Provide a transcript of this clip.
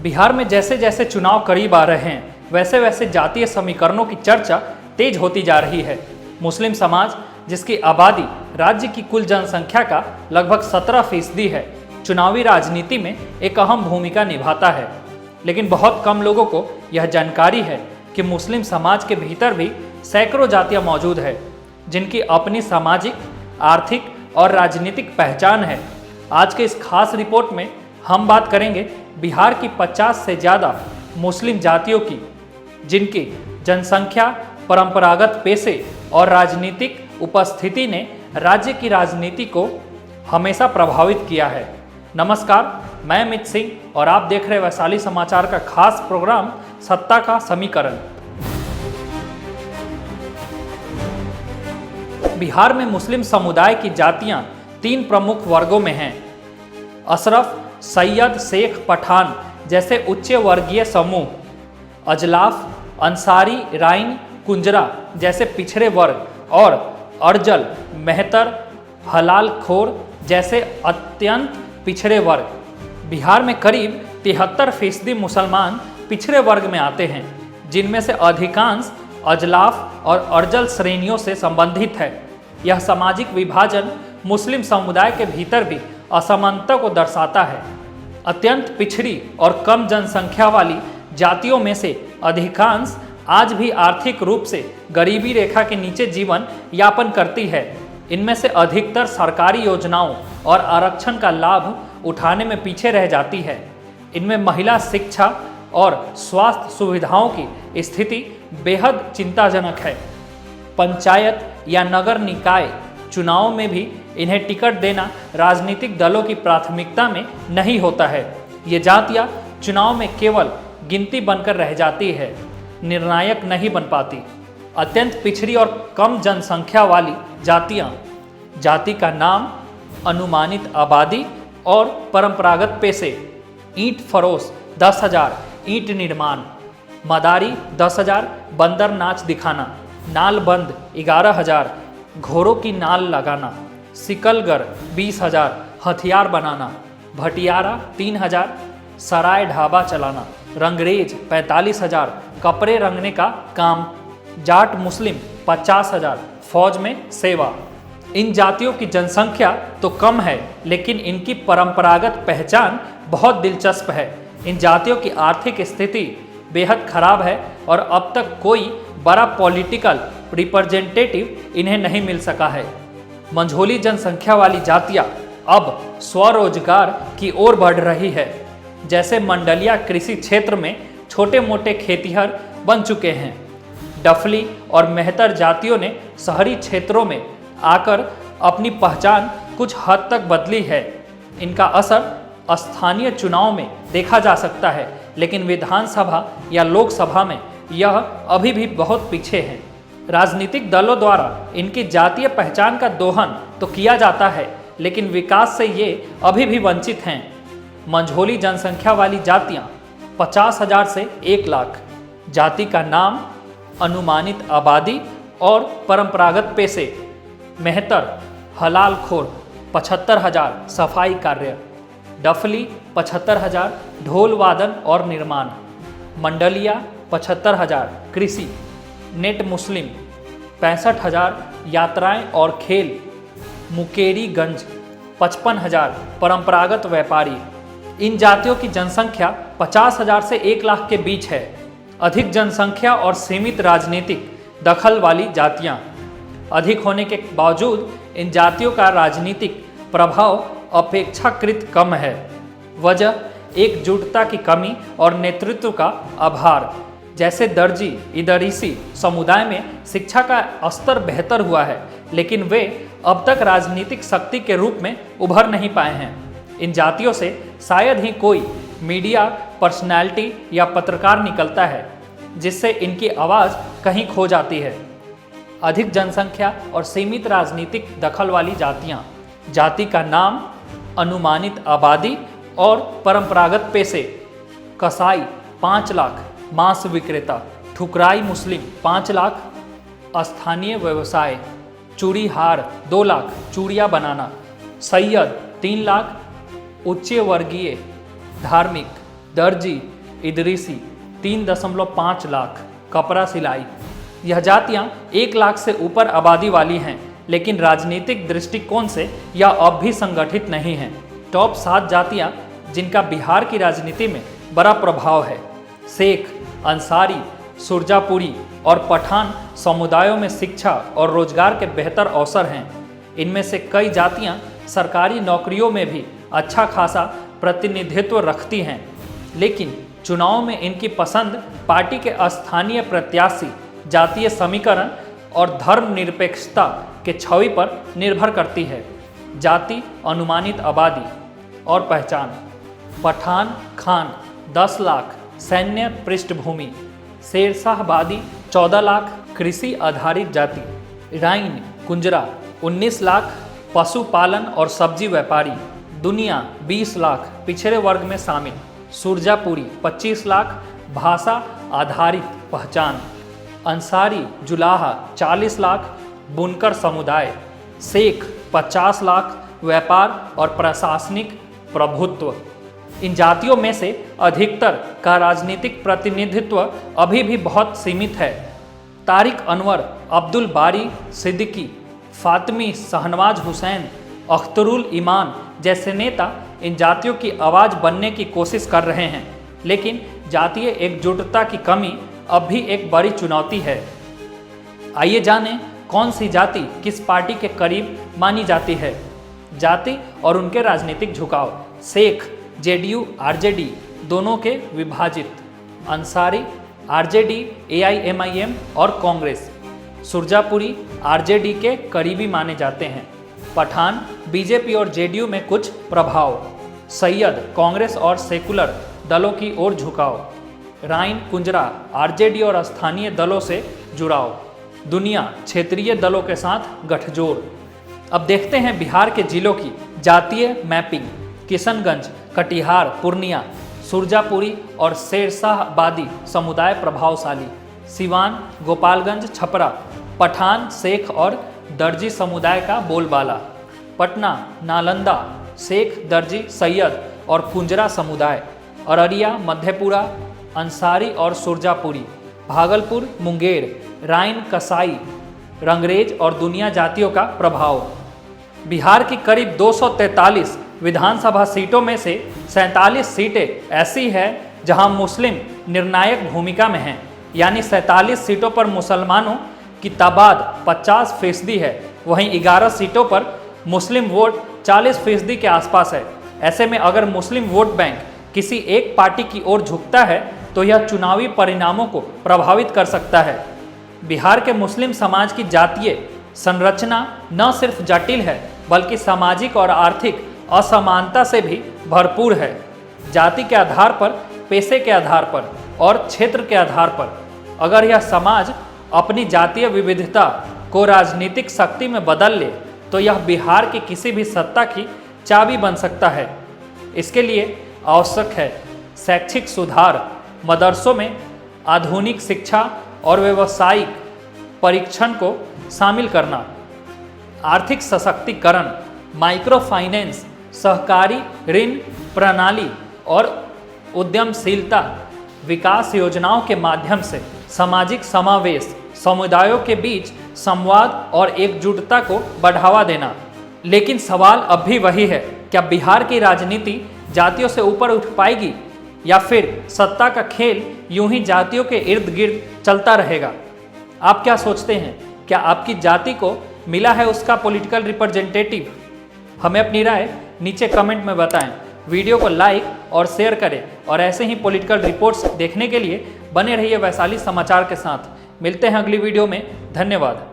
बिहार में जैसे जैसे चुनाव करीब आ रहे हैं वैसे वैसे जातीय समीकरणों की चर्चा तेज होती जा रही है। मुस्लिम समाज, जिसकी आबादी राज्य की कुल जनसंख्या का लगभग 17% है, चुनावी राजनीति में एक अहम भूमिका निभाता है। लेकिन बहुत कम लोगों को यह जानकारी है कि मुस्लिम समाज के भीतर भी सैकड़ों जातियां मौजूद है, जिनकी अपनी सामाजिक, आर्थिक और राजनीतिक पहचान है। आज के इस खास रिपोर्ट में हम बात करेंगे बिहार की 50 से ज़्यादा मुस्लिम जातियों की, जिनकी जनसंख्या, परंपरागत पेशे और राजनीतिक उपस्थिति ने राज्य की राजनीति को हमेशा प्रभावित किया है। नमस्कार, मैं अमित सिंह और आप देख रहे वैशाली समाचार का खास प्रोग्राम सत्ता का समीकरण। बिहार में मुस्लिम समुदाय की जातियां 3 प्रमुख वर्गों में हैं। अशरफ, सैयद, शेख, पठान जैसे उच्च वर्गीय समूह, अजलाफ, अंसारी, राइन, कुंजरा जैसे पिछड़े वर्ग और अर्जल, मेहतर, हलाल खोर जैसे अत्यंत पिछड़े वर्ग। बिहार में करीब 73% मुसलमान पिछड़े वर्ग में आते हैं, जिनमें से अधिकांश अजलाफ और अर्जल श्रेणियों से संबंधित है। यह सामाजिक विभाजन मुस्लिम समुदाय के भीतर भी असमानता को दर्शाता है। अत्यंत पिछड़ी और कम जनसंख्या वाली जातियों में से अधिकांश आज भी आर्थिक रूप से गरीबी रेखा के नीचे जीवन यापन करती है। इनमें से अधिकतर सरकारी योजनाओं और आरक्षण का लाभ उठाने में पीछे रह जाती है। इनमें महिला शिक्षा और स्वास्थ्य सुविधाओं की स्थिति बेहद चिंताजनक है। पंचायत या नगर निकाय चुनाव में भी इन्हें टिकट देना राजनीतिक दलों की प्राथमिकता में नहीं होता है। ये जातियां चुनाव में केवल गिनती बनकर रह जाती है, निर्णायक नहीं बन पाती। अत्यंत पिछड़ी और कम जनसंख्या वाली जातियां, जाति का नाम, अनुमानित आबादी और परंपरागत पेशे। ईंट फरोश 10,000, ईंट निर्माण, मदारी 10,000, बंदर नाच दिखाना, नाल बंद 11,000, घोड़ों की नाल लगाना, सिकलगर 20,000, हथियार बनाना, भटियारा 3,000, सराय ढाबा चलाना, रंगरेज 45,000, कपड़े रंगने का काम, जाट मुस्लिम 50,000, फौज में सेवा। इन जातियों की जनसंख्या तो कम है, लेकिन इनकी परंपरागत पहचान बहुत दिलचस्प है। इन जातियों की आर्थिक स्थिति बेहद खराब है और अब तक कोई बड़ा पॉलिटिकल रिप्रेजेंटेटिव इन्हें नहीं मिल सका है। मंझोली जनसंख्या वाली जातियां अब स्वरोजगार की ओर बढ़ रही है। जैसे मंडलिया कृषि क्षेत्र में छोटे मोटे खेतिहर बन चुके हैं। डफली और मेहतर जातियों ने शहरी क्षेत्रों में आकर अपनी पहचान कुछ हद तक बदली है। इनका असर स्थानीय चुनाव में देखा जा सकता है, लेकिन विधानसभा या लोकसभा में यह अभी भी बहुत पीछे है। राजनीतिक दलों द्वारा इनकी जातीय पहचान का दोहन तो किया जाता है, लेकिन विकास से ये अभी भी वंचित हैं। मंझोली जनसंख्या वाली जातियां 50,000 से 1 लाख, जाति का नाम, अनुमानित आबादी और परंपरागत पेशे। मेहतर, हलाल खोर 75,000, सफाई कार्य। डफली 75,000, ढोल वादन और निर्माण। मंडलिया 75,000, कृषि। नेट मुस्लिम 65,000, यात्राएं और खेल। मुकेरीगंज 55,000, परंपरागत व्यापारी। इन जातियों की जनसंख्या 50,000 से 1 लाख के बीच है। अधिक जनसंख्या और सीमित राजनीतिक दखल वाली जातियां। अधिक होने के बावजूद इन जातियों का राजनीतिक प्रभाव अपेक्षाकृत कम है। वजह एकजुटता की कमी और नेतृत्व का अभाव। जैसे दर्जी, इदरीसी समुदाय में शिक्षा का स्तर बेहतर हुआ है, लेकिन वे अब तक राजनीतिक शक्ति के रूप में उभर नहीं पाए हैं। इन जातियों से शायद ही कोई मीडिया पर्सनैलिटी या पत्रकार निकलता है, जिससे इनकी आवाज़ कहीं खो जाती है। अधिक जनसंख्या और सीमित राजनीतिक दखल वाली जातियां, जाति का नाम, अनुमानित आबादी और परंपरागत पेशे। कसाई 5 लाख, मांस विक्रेता। ठुकराई मुस्लिम 5 लाख, स्थानीय व्यवसाय। चूड़ी हार 2 लाख, चूड़ियाँ बनाना। सैयद 3 लाख, उच्च वर्गीय, धार्मिक। दर्जी, इदरीसी 3.5 लाख, कपड़ा सिलाई। यह जातियां 1 लाख से ऊपर आबादी वाली हैं, लेकिन राजनीतिक दृष्टिकोण से यह अब भी संगठित नहीं हैं। टॉप 7 जातियां जिनका बिहार की राजनीति में बड़ा प्रभाव है। शेख, अंसारी, सुरजापुरी और पठान समुदायों में शिक्षा और रोजगार के बेहतर अवसर हैं। इनमें से कई जातियां सरकारी नौकरियों में भी अच्छा खासा प्रतिनिधित्व रखती हैं, लेकिन चुनाव में इनकी पसंद पार्टी के स्थानीय प्रत्याशी, जातीय समीकरण और धर्मनिरपेक्षता के छवि पर निर्भर करती है। जाति, अनुमानित आबादी और पहचान। पठान खान 10 लाख, सैन्य पृष्ठभूमि। शेरशाहबादी 14 लाख, कृषि आधारित जाति। राइन कुंजरा 19 लाख, पशुपालन और सब्जी व्यापारी। दुनिया 20 लाख, पिछड़े वर्ग में शामिल। सुरजापुरी 25 लाख, भाषा आधारित पहचान। अंसारी जुलाहा 40 लाख, बुनकर समुदाय। शेख 50 लाख, व्यापार और प्रशासनिक प्रभुत्व। इन जातियों में से अधिकतर का राजनीतिक प्रतिनिधित्व अभी भी बहुत सीमित है। तारिक अनवर, अब्दुल बारी सिद्दीकी, फातिमी शाहनवाज हुसैन, अख्तरुल ईमान जैसे नेता इन जातियों की आवाज़ बनने की कोशिश कर रहे हैं, लेकिन जातीय एकजुटता की कमी अब भी एक बड़ी चुनौती है। आइए जानें कौन सी जाति किस पार्टी के करीब मानी जाती है। जाति और उनके राजनीतिक झुकाव। शेख, जेडीयू, आरजेडी दोनों के विभाजित। अंसारी, आरजेडी, एआईएमआईएम और कांग्रेस। सुरजापुरी आरजेडी के करीबी माने जाते हैं। पठान, बीजेपी और जेडीयू में कुछ प्रभाव। सैयद, कांग्रेस और सेकुलर दलों की ओर झुकाव। राइन कुंजरा, आरजेडी और स्थानीय दलों से जुड़ाव। दुनिया, क्षेत्रीय दलों के साथ गठजोड़। अब देखते हैं बिहार के जिलों की जातीय मैपिंग। किशनगंज, कटिहार, पूर्णिया, सुरजापुरी और शेरशाहबादी समुदाय प्रभावशाली। सिवान, गोपालगंज, छपरा, पठान, शेख और दर्जी समुदाय का बोलबाला। पटना, नालंदा, शेख, दर्जी, सैयद और कुंजरा समुदाय। अररिया, मधेपुरा, अंसारी और सुरजापुरी। भागलपुर, मुंगेर, राइन, कसाई, रंगरेज और दुनिया जातियों का प्रभाव। बिहार की करीब 243 विधानसभा सीटों में से 47 सीटें ऐसी हैं जहां मुस्लिम निर्णायक भूमिका में हैं, यानी 47 सीटों पर मुसलमानों की तादाद 50% है। वहीं 11 सीटों पर मुस्लिम वोट 40% के आसपास है। ऐसे में अगर मुस्लिम वोट बैंक किसी एक पार्टी की ओर झुकता है तो यह चुनावी परिणामों को प्रभावित कर सकता है। बिहार के मुस्लिम समाज की जातीय संरचना न सिर्फ जटिल है बल्कि सामाजिक और आर्थिक असमानता से भी भरपूर है। जाति के आधार पर, पेशे के आधार पर और क्षेत्र के आधार पर अगर यह समाज अपनी जातीय विविधता को राजनीतिक शक्ति में बदल ले तो यह बिहार की किसी भी सत्ता की चाबी बन सकता है। इसके लिए आवश्यक है शैक्षिक सुधार, मदरसों में आधुनिक शिक्षा और व्यावसायिक परीक्षण को शामिल करना, आर्थिक सशक्तिकरण, माइक्रो फाइनेंस, सहकारी ऋण प्रणाली और उद्यमशीलता विकास योजनाओं के माध्यम से सामाजिक समावेश, समुदायों के बीच संवाद और एकजुटता को बढ़ावा देना। लेकिन सवाल अब भी वही है, क्या बिहार की राजनीति जातियों से ऊपर उठ पाएगी या फिर सत्ता का खेल यूं ही जातियों के इर्द गिर्द चलता रहेगा? आप क्या सोचते हैं? क्या आपकी जाति को मिला है उसका पॉलिटिकल रिप्रेजेंटेटिव? हमें अपनी राय नीचे कमेंट में बताएं। वीडियो को लाइक और शेयर करें और ऐसे ही पॉलिटिकल रिपोर्ट्स देखने के लिए बने रहिए वैशाली समाचार के साथ। मिलते हैं अगली वीडियो में। धन्यवाद।